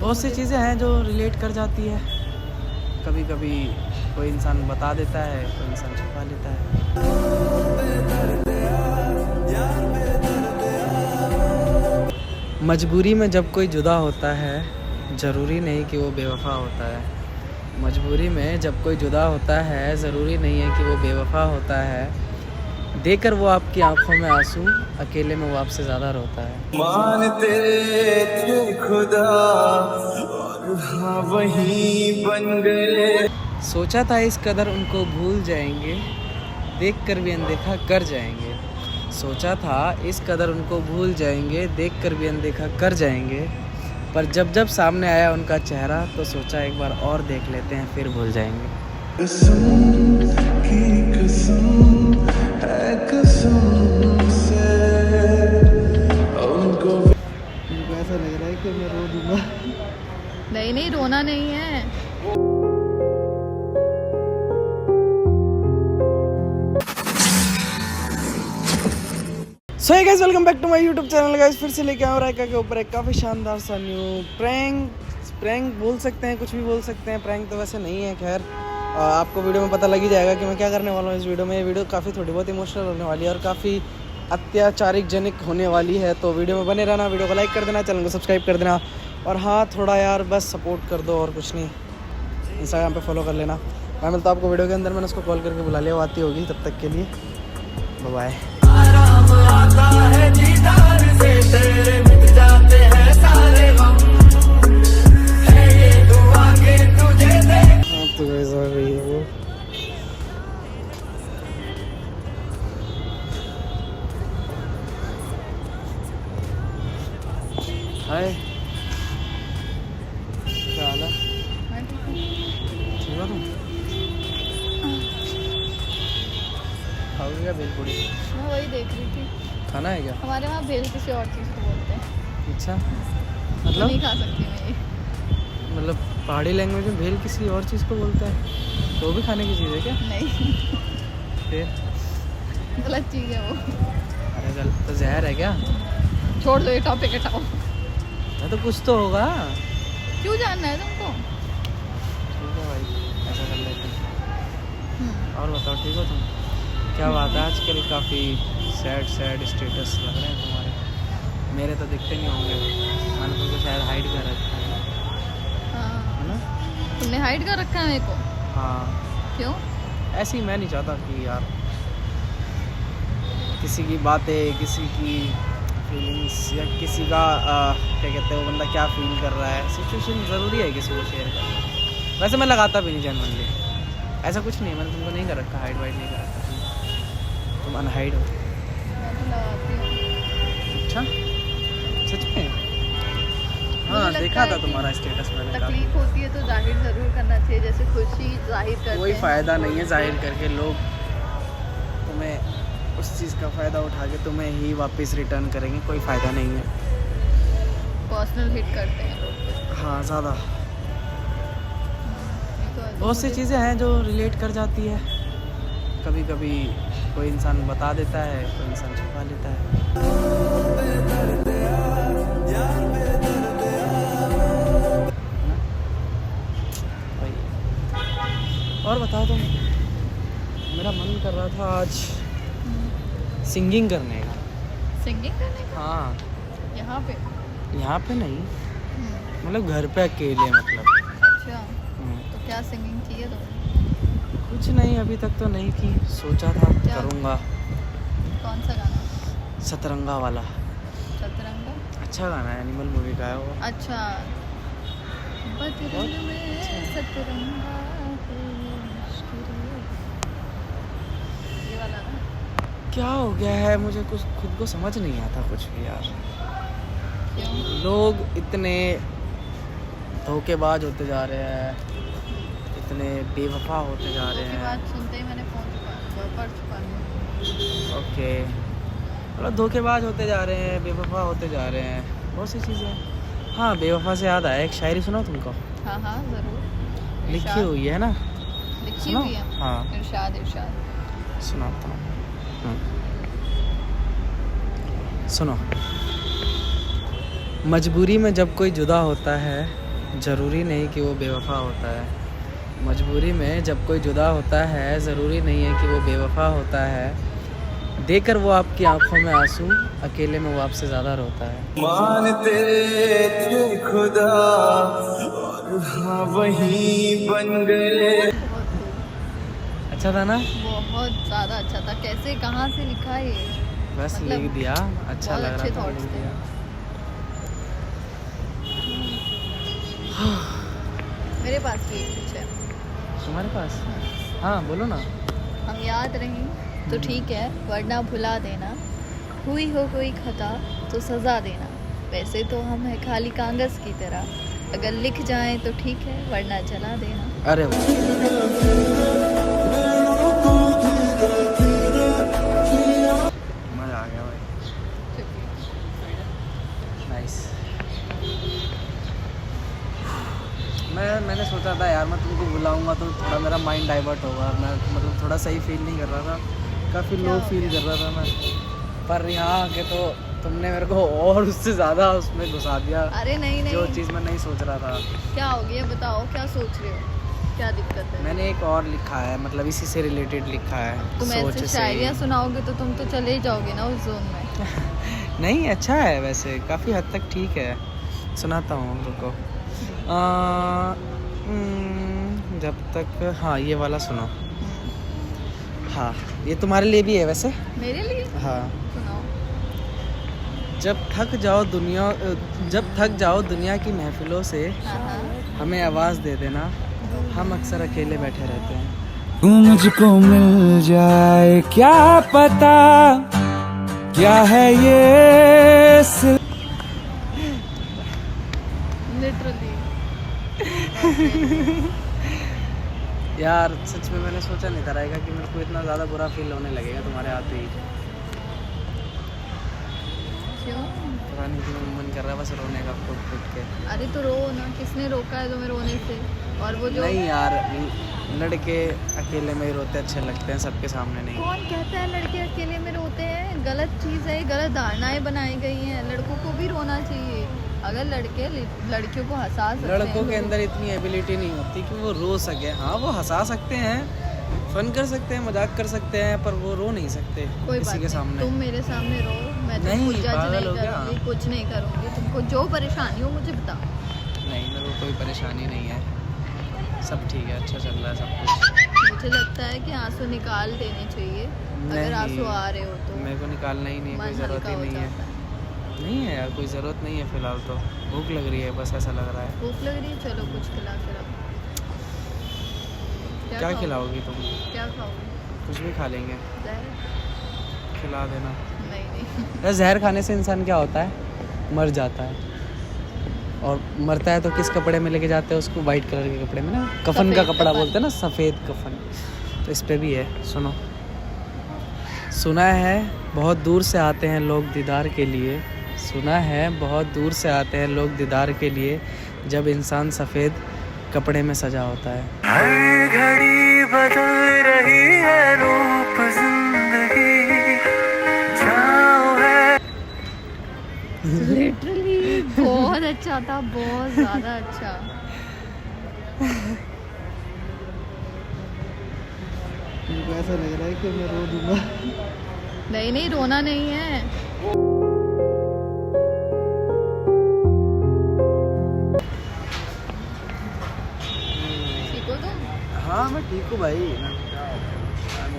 बहुत सी चीज़ें हैं जो रिलेट कर जाती है। कभी कभी कोई इंसान बता देता है, कोई इंसान छुपा लेता है। मजबूरी में जब कोई जुदा होता है, ज़रूरी नहीं कि वो बेवफा होता है। मजबूरी में जब कोई जुदा होता है, ज़रूरी नहीं है कि वो बेवफा होता है। देकर वो आपकी आंखों में आंसू, अकेले में वो आपसे ज़्यादा रोता है। मानते थे खुदा और हाँ वही बन गए। सोचा था इस कदर उनको भूल जाएंगे, देखकर भी अनदेखा कर जाएंगे। सोचा था इस कदर उनको भूल जाएंगे, देखकर भी अनदेखा कर जाएंगे। पर जब जब सामने आया उनका चेहरा, तो सोचा एक बार और देख लेते हैं, फिर भूल जाएंगे। कसम की कसम है कसम से उनको ऐसा लग रहा है कि मैं रो दूंगा। नहीं नहीं, रोना नहीं है। So guys, welcome back to my YouTube channel. Guys फिर से लेके आया हूं रायका के ऊपर एक काफ़ी शानदार सा न्यू प्रैंक बोल सकते हैं, कुछ भी बोल सकते हैं। प्रैंक तो वैसे नहीं है, खैर आपको वीडियो में पता लग ही जाएगा कि मैं क्या करने वाला हूँ इस वीडियो में। ये वीडियो काफ़ी थोड़ी बहुत इमोशनल होने वाली है और काफ़ी अत्याचारिक जनिक होने वाली है, तो वीडियो में बने रहना। वीडियो को लाइक कर देना, चैनल को सब्सक्राइब कर देना और हाँ, थोड़ा यार बस सपोर्ट कर दो और कुछ नहीं। इंस्टाग्राम पे फॉलो कर लेना। मैं मिलता हूँ आपको वीडियो के अंदर। मैंने उसको कॉल करके बुला लिया, वो आती होगी। तब तक के लिए बाय बाय। आता है दीदार से तेरे मिट जाते हैं सारे गम। है ये दुआ के तुझे देख। तो कैसा रही है वो? हाय, क्या हाल है? ठीक हो तुम? खाओगे क्या भेलपूरी? मैं वही देख रही थी। खाना है क्या? हमारे वहाँ भेल किसी और चीज़ को बोलते हैं। अच्छा, तो मतलब नहीं खा सकती मैं ये। मतलब पहाड़ी लैंग्वेज में भेल किसी और चीज़ को बोलता है, तो वो भी खाने की चीज़ है क्या? नहीं, फिर गलत चीज़ है वो। अरे गलत तो जहर है क्या? छोड़ दो ये टॉपिक, हटाओ। मैं तो कुछ तो होगा। क्यों जानना है तुमको? ठीक है भाई, ऐसा कर लेते हैं। और बताओ, ठीक हो तुम? क्या बात है, आजकल काफ़ी सैड स्टेटस लग रहे हैं तुम्हारे। मेरे तो दिखते नहीं होंगे, मैंने तुमको शायद हाइड कर रखा है, हाँ, है ना? तुमने हाइड कर रखा है मेरे को? हाँ, क्यों? ऐसे ही मैं नहीं चाहता कि यार किसी की बातें, किसी की फीलिंग्स या किसी का क्या कहते हैं वो बंदा क्या फील कर रहा है, सिचुएशन ज़रूरी है किसी को शेयर करना। वैसे मैं लगाता भी नहीं जेन्युइनली, ऐसा कुछ नहीं है। मैंने तुमको नहीं कर रखा, हाइड वाइड नहीं कर रखा। तुम अनहाइड हो। मैं तो लगाती हूँ। अच्छा, सच में? हाँ, मुझे लगता देखा है था कि तुम्हारा स्टेटस मैंने। तकलीफ होती है तो जाहिर ज़रूर करना चाहिए, जैसे खुशी जाहिर करते कोई हैं। फ़ायदा नहीं है जाहिर करके। लोग तुम्हें उस चीज़ का फ़ायदा उठा के तुम्हें ही वापस रिटर्न करेंगे, कोई फ़ायदा नहीं है। पर्सनल हिट करते हैं लोग। हाँ, ज़्यादा। तो बहुत सी चीज़ें हैं जो रिलेट कर जाती है। कभी कभी कोई इंसान बता देता है, कोई इंसान छुपा लेता है। वही। और बताओ तुम, मेरा मन कर रहा था आज सिंगिंग करने का। सिंगिंग करने का? हाँ, यहाँ पे? यहाँ पे नहीं, मतलब घर पे अकेले, मतलब। अच्छा, तो क्या सिंगिंग की है तुमने? कुछ नहीं, अभी तक तो नहीं की। सोचा था क्या? करूँगा। कौन सा गाना? सतरंगा वाला। सतरंगा? अच्छा गाना है, एनिमल मूवी का है वो। अच्छा, बजरंग में सतरंगा है मुश्किल। ये वाला ना? क्या हो गया है, मुझे कुछ खुद को समझ नहीं आता कुछ भी यार। क्यों? लोग इतने धोखेबाज होते जा रहे हैं, इतने बेवफा होते जा रहे की हैं। बात सुनते ही मैंने फोन छुपा लिया। ओके, मतलब धोखेबाज होते जा रहे हैं, बेवफा होते जा रहे हैं, बहुत सी चीज़ें। हाँ, बेवफा से याद आया, एक शायरी सुनाओ तुमको। हाँ हाँ ज़रूर। लिखी हुई है ना? लिखी सुनो? हुई है? हाँ, इरशाद इरशाद। सुनाता हूँ। सुनो। मजबूरी में जब कोई जुदा होता है, ज़रूरी नहीं कि वो बेवफा होता है, मजबूरी में जब कोई जुदा होता है ज़रूरी नहीं है कि वो बेवफा होता है। देकर वो आपकी आंखों में आंसू, अकेले में वो आपसे ज़्यादा रोता है। मानते थे खुदा और हाँ वही बन गए। बहुत खूब, अच्छा था ना? बहुत ज़्यादा अच्छा था। कैसे कहाँ से लिखा ये? बस मतलब लिख दिया, अच्छा बहुत लग अच्छे रहा था, thoughts लिख थे। दिया। मेरे पास भी एक कुछ है। तुम्हारे पास? हाँ बोलो ना। हम याद रहें तो ठीक है, वरना भुला देना। हुई हो कोई खता तो सज़ा देना। वैसे तो हम है खाली कागज़ की तरह, अगर लिख जाएं तो ठीक है, वरना जला देना। अरे वाह, मज़ा आ गया भाई, नाइस। मैंने सोचा था यार मैं तुमको बुलाऊंगा तो थोड़ा मेरा माइंड डाइवर्ट होगा, मैं मतलब थोड़ा सही फील नहीं कर रहा था, काफ़ी क्या लो हो फील गया? कर रहा था मैं। पर यहाँ आके तो तुमने मेरे को और उससे ज़्यादा उसमें घुसा दिया, अरे नहीं जो नहीं, चीज़ मैं नहीं सोच रहा था। क्या हो गया बताओ, क्या सोच रहे हो, क्या दिक्कत है? मैंने एक और लिखा है, मतलब इसी से रिलेटेड लिखा है। तुम सोच ऐसे से शायरियाँ सुनाओगे तो तुम तो चले ही जाओगे ना उस जोन में। नहीं, अच्छा है वैसे, काफ़ी हद तक ठीक है, सुनाता हूँ रुको। जब तक, हाँ ये वाला सुनो। हाँ ये तुम्हारे लिए भी है वैसे। मेरे लिए हाँ, सुनाओ। जब थक जाओ दुनिया की महफिलों से, हाँ हाँ, हमें आवाज़ दे देना, हम अक्सर अकेले बैठे रहते हैं। तू मुझको मिल जाए क्या पता क्या है ये लिटरली। यार सच में मैंने सोचा नहीं था रहेगा कि मेरे को इतना ज़्यादा बुरा फील होने लगेगा तुम्हारे आते ही। क्यों? पता नहीं क्यों मन कर रहा है बस रोने का, फुट के। अरे तो रो ना, किसने रोका है तुम्हें रोने से? और वो जो नहीं यार, लड़के अकेले में ही रोते अच्छे लगते हैं, सबके सामने नहीं। कौन कहता है लड़के अकेले में रोते हैं? गलत चीज़ है, गलत धारणाएं बनाई गई हैं। लड़कों को भी रोना चाहिए। अगर लड़के लड़कियों को हंसा सकते हैं, लड़कों के अंदर इतनी एबिलिटी नहीं होती कि वो रो सके। हाँ वो हंसा सकते हैं, फन कर सकते हैं, मजाक कर सकते हैं, पर वो रो नहीं सकते कोई किसी बात के नहीं, सामने। तुम मेरे सामने रो, मैं तुमको नहीं, जज पागल नहीं हो क्या? करूँगी, कुछ नहीं करूँगी। तुमको जो परेशानी हो मुझे बताओ। नहीं मेरे को कोई परेशानी नहीं है, सब ठीक है, अच्छा चल रहा है सब कुछ। मुझे लगता है कि आंसू निकाल देने चाहिए अगर नहीं, आंसू आ रहे हो तो। मेरे को निकालना ही नहीं, कोई मन ज़रूरत हल्का ही हो नहीं है। जाता है। नहीं है यार, कोई ज़रूरत नहीं है फ़िलहाल तो। भूख लग रही है बस, ऐसा लग रहा है। भूख लग रही है, चलो कुछ खिला के रखो। क्या खाओगे? खिलाओगी तुम? क्या खाओगे? कुछ भी खा लेंगे, जहर? खिला देना। नहीं नहीं। यार जहर खाने से इंसान क्या होता है, मर जाता है। और मरता है तो किस कपड़े में लेके जाते हैं उसको? वाइट कलर के कपड़े में ना, कफन का सफ़ेद कपड़ा कफन। बोलते हैं ना, सफ़ेद कफन। तो इस पे भी है, सुनो। सुना है बहुत दूर से आते हैं लोग दीदार के लिए, सुना है बहुत दूर से आते हैं लोग दीदार के लिए, जब इंसान सफ़ेद कपड़े में सजा होता है। हर घड़ी बदल रही है रूप जिंदगी जाओ है। लिटरली बहुत अच्छा था, बहुत ज़्यादा अच्छा। मुझे ऐसा लग रहा है कि मैं रो दूंगा। नहीं नहीं, रोना नहीं है। ठीक हो तुम? हाँ मैं ठीक हूँ भाई,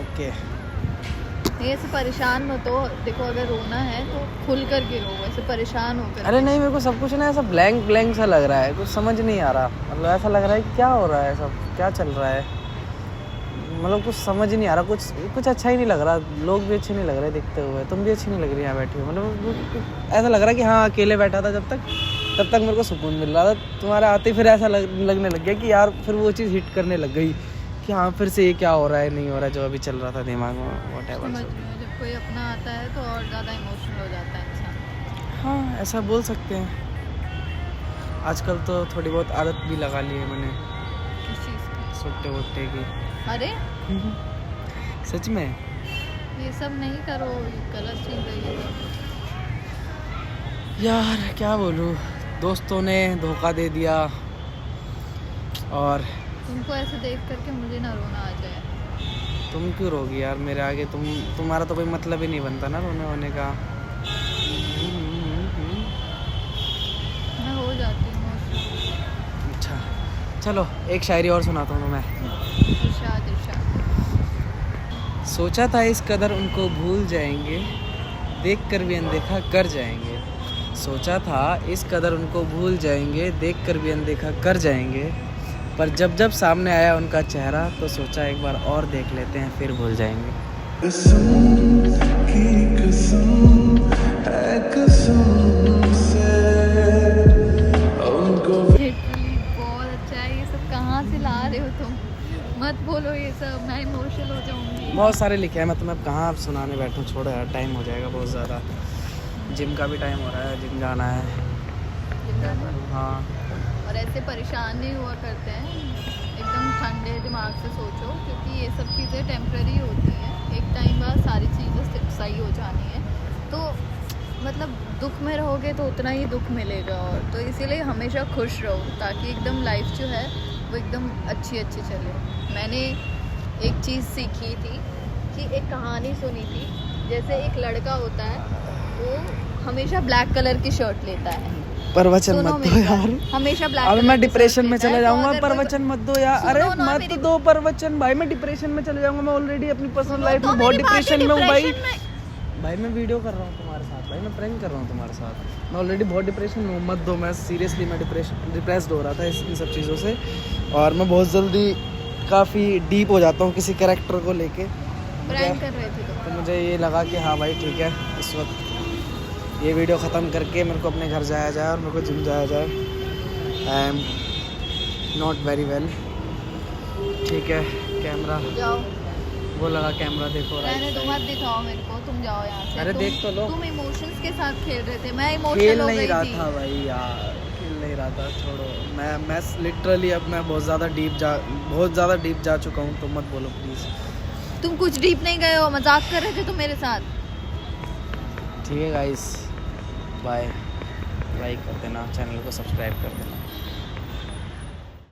ओके। नहीं ऐसे परेशान मत हो। देखो अगर रोना है तो खुल कर के रो, ऐसे परेशान होकर। अरे नहीं, मेरे को सब कुछ ना ऐसा ब्लैंक ब्लैंक सा लग रहा है, कुछ समझ नहीं आ रहा। मतलब ऐसा लग रहा है कि क्या हो रहा है, सब क्या चल रहा है, मतलब कुछ समझ ही नहीं आ रहा, कुछ अच्छा ही नहीं लग रहा। लोग भी अच्छे नहीं लग रहे दिखते हुए, तुम भी अच्छी नहीं लग रही यहाँ बैठी हो। मतलब ऐसा लग रहा है कि हाँ अकेले बैठा था जब तक, तब तक मेरे को सुकून मिल रहा था। तुम्हारे आते फिर ऐसा लगने लग गया कि यार फिर वो चीज़ हिट करने लग गई कि हाँ फिर से ये क्या हो रहा है, नहीं हो रहा है, जो अभी चल रहा था दिमाग में, व्हाटएवर। समझ रही हूँ, जब कोई अपना आता है तो और ज़्यादा इमोशनल हो जाता है इंसान। हाँ ऐसा बोल सकते हैं। आजकल तो थोड़ी बहुत आदत भी लगा ली है मैंने, किस चीज़ की? सुट्टे वुट्टे की। अरे सच में ये सब नहीं करो, ये गलत चीज़ है ये सब। यार क्या बोलूँ, दोस्तों ने धोखा दे दिया, और तुमको ऐसे देख करके मुझे ना रोना आ जाए। तुम क्यों रोगी यार मेरे आगे? तुम्हारा तो कोई मतलब ही नहीं बनता ना रोने होने का। मैं हो जाती हूँ emotional। अच्छा चलो एक शायरी और सुनाता हूँ तुम्हें। इरशाद इरशाद। सोचा था इस कदर उनको भूल जाएंगे, देख कर भी अनदेखा कर जाएंगे। सोचा था इस कदर उनको भूल जाएंगे, देख कर भी अनदेखा कर जाएंगे। पर जब जब सामने आया उनका चेहरा तो सोचा एक बार और देख लेते हैं फिर भूल जाएंगे। कसम की कसम है कसम से उनको लिटरली बहुत अच्छा है। ये सब कहाँ से ला रहे हो तुम? मत बोलो ये सब, मैं इमोशनल हो जाऊंगी। बहुत सारे लिखे हैं, मैं तुम्हें अब कहाँ अब सुनाने बैठूँ, छोड़ो यार, टाइम हो जाएगा बहुत ज़्यादा। जिम का भी टाइम हो रहा है, जिम जाना है। हाँ और ऐसे परेशान नहीं हुआ करते हैं, एकदम ठंडे दिमाग से सोचो, क्योंकि ये सब चीज़ें टेम्प्रेरी होती हैं। एक टाइम बाद सारी चीज़ें सही हो जानी है। तो मतलब दुख में रहोगे तो उतना ही दुख मिलेगा, और तो इसीलिए हमेशा खुश रहो ताकि एकदम लाइफ जो है वो एकदम अच्छी अच्छी चले। मैंने एक चीज़ सीखी थी कि एक कहानी सुनी थी, जैसे एक लड़का होता है वो हमेशा ब्लैक कलर की शर्ट लेता है। प्रवचन सुनो मत दो मेरी यार, बात, हमेशा ब्लैक अब कलर मैं की डिप्रेशन शर्ट में लेता है। चले तो जाऊंगा। अगर कोई- प्रवचन मत दो यार, सुनो अरे ना मत मेरी- दो प्रवचन भाई, मैं डिप्रेशन में चले जाऊंगा। मैं ऑलरेडी अपनी पर्सनल लाइफ तो में बहुत मेरी बात है, डिप्रेशन में हूँ भाई। डिप्रेशन में- भाई मैं वीडियो कर रहा हूँ तुम्हारे साथ, भाई मैं प्रैंक कर रहा हूँ तुम्हारे साथ। मैं ऑलरेडी बहुत डिप्रेशन में हूँ, मत दो। मैं सीरियसली मैं डिप्रेस्ड हो रहा था इन सब चीज़ों से, और मैं बहुत जल्दी काफ़ी डीप हो जाता हूँ किसी कैरेक्टर को लेके। प्रैंक कर रहे थे तो मुझे ये लगा कि हाँ भाई ठीक है, इस वक्त ये वीडियो ख़त्म करके मेरे को अपने घर जाया जाए और मेरे को जिम जाया जाए। I am not very well. ठीक है, कैमरा जाओ, वो लगा, कैमरा देखो। रहने दो, मत दिखाओ मेरे को, तुम जाओ यहाँ से। अरे देख तो लो। तुम इमोशंस के साथ खेल रहे थे, मैं खेल इमोशनल हो नहीं गई रहा थी। था भाई यार, खेल नहीं रहा था, छोड़ो। मैं लिटरली अब मैं बहुत ज़्यादा डीप जा चुका हूँ, तो मत बोलो प्लीज़। तुम कुछ डीप नहीं गए हो, मजाक कर रहे थे तुम मेरे साथ। ठीक है गाइस, बाय। लाइक कर देना, चैनल को सब्सक्राइब कर देना।